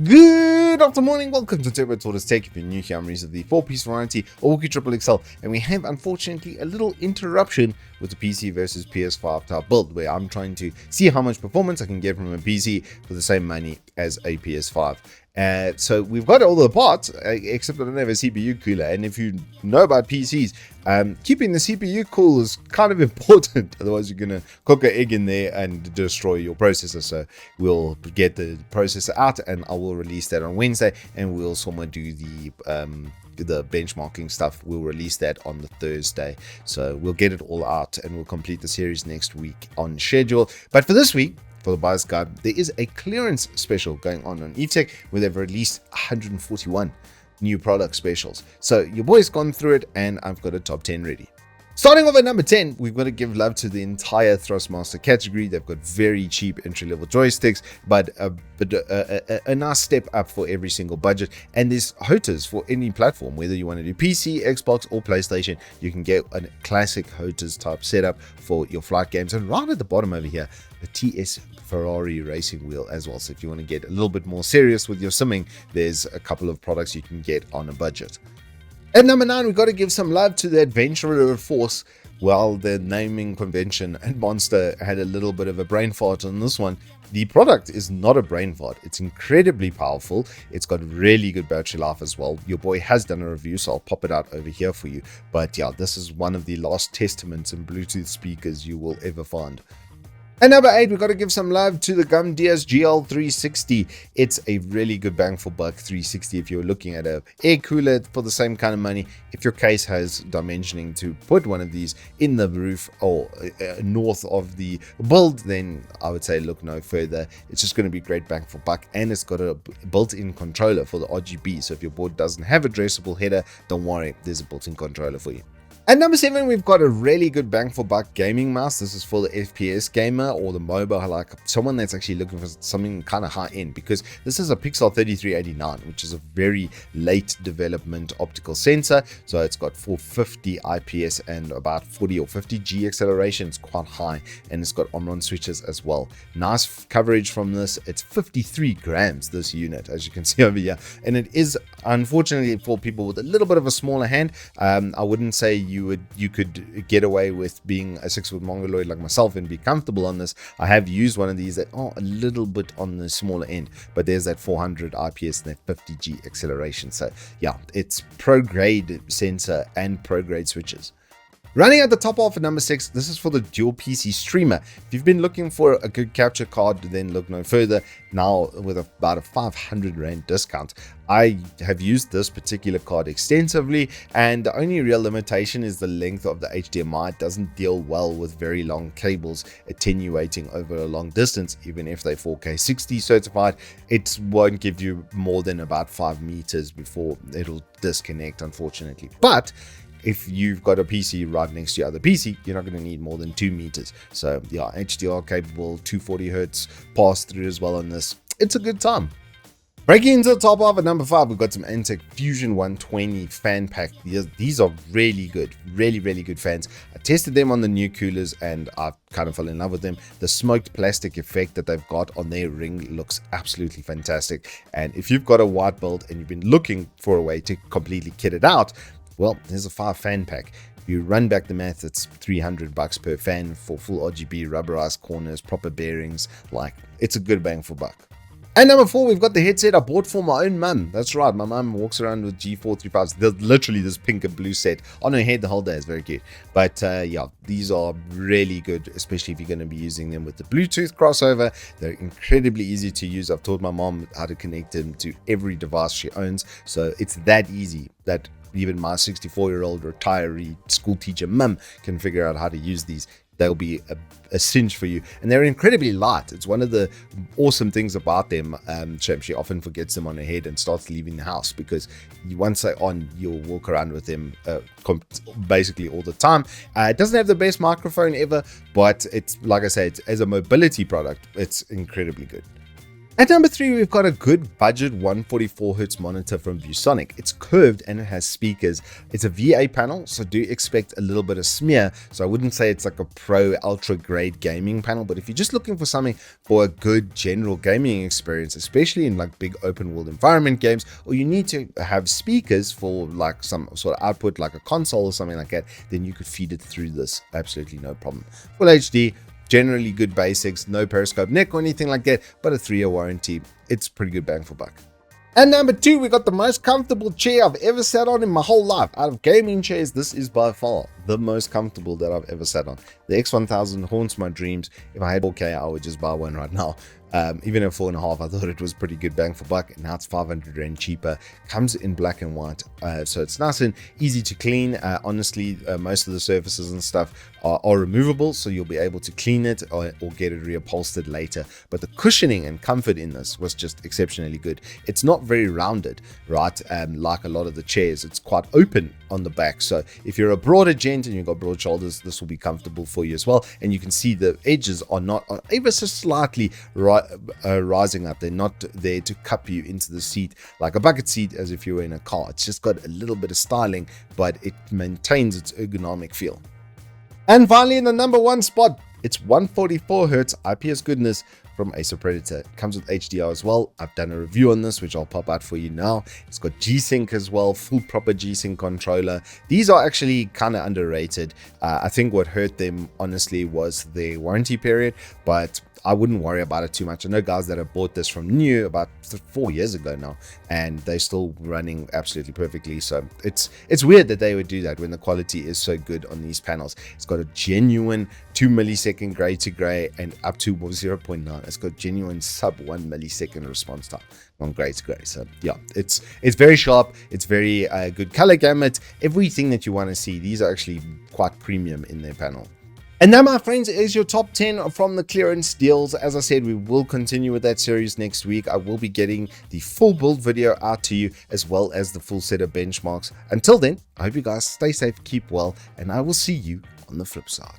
Good afternoon, welcome to Turbo Tortoise Tech. If you're new here, I'm Reese of the 4-piece variety or Wookie Triple XL, and we have unfortunately a little interruption with the PC versus PS5 type build, where I'm trying to see how much performance I can get from a PC for the same money as a PS5. So we've got all the parts, except I don't have a CPU cooler. And if you know about PCs, keeping the CPU cool is kind of important. Otherwise, you're going to cook an egg in there and destroy your processor. So we'll get the processor out, and I will release that on Wednesday. And we'll somewhere do the benchmarking stuff. We'll release that on the Thursday. So we'll get it all out, and we'll complete the series next week on schedule. But for this week, for the buyer's guide, there is a clearance special going on Evetech where they've released 141 new product specials. So your boy's gone through it, and I've got a top 10 ready. Starting off at number 10, we've got to give love to the entire Thrustmaster category. They've got very cheap entry-level joysticks, but a nice step up for every single budget. And there's HOTAs for any platform, whether you want to do PC, Xbox, or PlayStation. You can get a classic HOTAs type setup for your flight games. And right at the bottom over here, the TS Ferrari racing wheel as well. So if you want to get a little bit more serious with your simming, there's a couple of products you can get on a budget. At number 9, we've got to give some love to the Adventurer Force. Well, the naming convention and Monster had a little bit of a brain fart on this one. The product is not a brain fart. It's incredibly powerful. It's got really good battery life as well. Your boy has done a review, so I'll pop it out over here for you. But yeah, this is one of the last testaments in Bluetooth speakers you will ever find. At number 8, we've got to give some love to the Gamdias GL360. It's a really good bang for buck 360 if you're looking at an air cooler for the same kind of money. If your case has dimensioning to put one of these in the roof or north of the build, then I would say look no further. It's just going to be great bang for buck, and it's got a built-in controller for the RGB. So if your board doesn't have a addressable header, don't worry, there's a built-in controller for you. At number 7, we've got a really good bang for buck gaming mouse. This is for the FPS gamer or the mobile, like someone that's actually looking for something kind of high end, because this is a Pixel 3389, which is a very late development optical sensor. So it's got 450 IPS and about 40 or 50 G acceleration. It's quite high, and it's got Omron switches as well. Nice coverage from this. It's 53 grams, this unit, as you can see over here. And it is, unfortunately, for people with a little bit of a smaller hand. I wouldn't say you could get away with being a 6-foot mongoloid like myself and be comfortable on this. I have used one of these that are a little bit on the smaller end, but there's that 400 IPS and that 50 G acceleration. So yeah, it's pro grade sensor and pro grade switches. Running at the top off at number 6, this is for the dual PC streamer. If you've been looking for a good capture card, then look no further. Now with about a 500 Rand discount, I have used this particular card extensively, and the only real limitation is the length of the HDMI. It doesn't deal well with very long cables attenuating over a long distance. Even if they're 4K 60 certified, it won't give you more than about 5 meters before it'll disconnect, unfortunately. But if you've got a PC right next to your other PC, you're not going to need more than 2 meters. So yeah, HDR capable, 240 hertz pass through as well on this. It's a good time. Breaking into the top half at number 5, we've got some Antec Fusion 120 fan pack. These are really good, really good fans. I tested them on the new coolers, and I kind of fell in love with them. The smoked plastic effect that they've got on their ring looks absolutely fantastic. And if you've got a white build and you've been looking for a way to completely kit it out, well, there's a 5 fan pack. If you run back the math, it's $300 per fan for full RGB, rubberized corners, proper bearings. Like, it's a good bang for buck. And number 4, we've got the headset I bought for my own mum. That's right, my mum walks around with G435s. There's literally this pink and blue set on her head the whole day. It's very cute. But yeah, these are really good, especially if you're going to be using them with the Bluetooth crossover. They're incredibly easy to use. I've taught my mom how to connect them to every device she owns. So it's that easy that even my 64-year-old retiree school teacher mum can figure out how to use these. They'll be a cinch for you, and they're incredibly light. It's one of the awesome things about them. She often forgets them on her head and starts leaving the house, because once they're on, you'll walk around with them basically all the time. It doesn't have the best microphone ever, but it's, like I said, as a mobility product, it's incredibly good. At number 3, we've got a good budget 144Hz monitor from Viewsonic. It's curved and it has speakers. It's a VA panel, so do expect a little bit of smear. So I wouldn't say it's like a pro ultra grade gaming panel, but if you're just looking for something for a good general gaming experience, especially in like big open world environment games, or you need to have speakers for like some sort of output like a console or something like that, then you could feed it through this. Absolutely no problem. Full HD. Generally good basics, no periscope neck or anything like that, but a 3-year warranty. It's pretty good bang for buck. And number 2, we got the most comfortable chair I've ever sat on in my whole life. Out of gaming chairs, this is by far the most comfortable that I've ever sat on. The X1000 haunts my dreams. If I had 4K, I would just buy one right now. Even at 4.5, I thought it was pretty good bang for buck. Now it's 500 Rand cheaper. Comes in black and white, so it's nice and easy to clean. Honestly, most of the surfaces and stuff are removable, so you'll be able to clean it or get it reupholstered later. But the cushioning and comfort in this was just exceptionally good. It's not very rounded, right? Like a lot of the chairs, it's quite open on the back. So if you're a broader gent and you've got broad shoulders, this will be comfortable for you as well. And you can see the edges are not ever so slightly rising up. They're not there to cup you into the seat like a bucket seat as if you were in a car. It's just got a little bit of styling, but it maintains its ergonomic feel. And finally, in the number 1 spot, it's 144Hz IPS goodness from Acer Predator. It comes with HDR as well. I've done a review on this, which I'll pop out for you now. It's got G-Sync as well, full proper G-Sync controller. These are actually kind of underrated. I think what hurt them, honestly, was the warranty period, but I wouldn't worry about it too much. I know guys that have bought this from new about 4 years ago now, and they're still running absolutely perfectly. So it's weird that they would do that when the quality is so good on these panels. It's got a genuine 2 millisecond gray to gray and up to 0.9. It's got genuine sub 1 millisecond response time on gray to gray. So yeah, it's very sharp. It's very good color gamut. Everything that you want to see. These are actually quite premium in their panel. And that, my friends, is your top 10 from the clearance deals. As I said, we will continue with that series next week. I will be getting the full build video out to you, as well as the full set of benchmarks. Until then, I hope you guys stay safe, keep well, and I will see you on the flip side.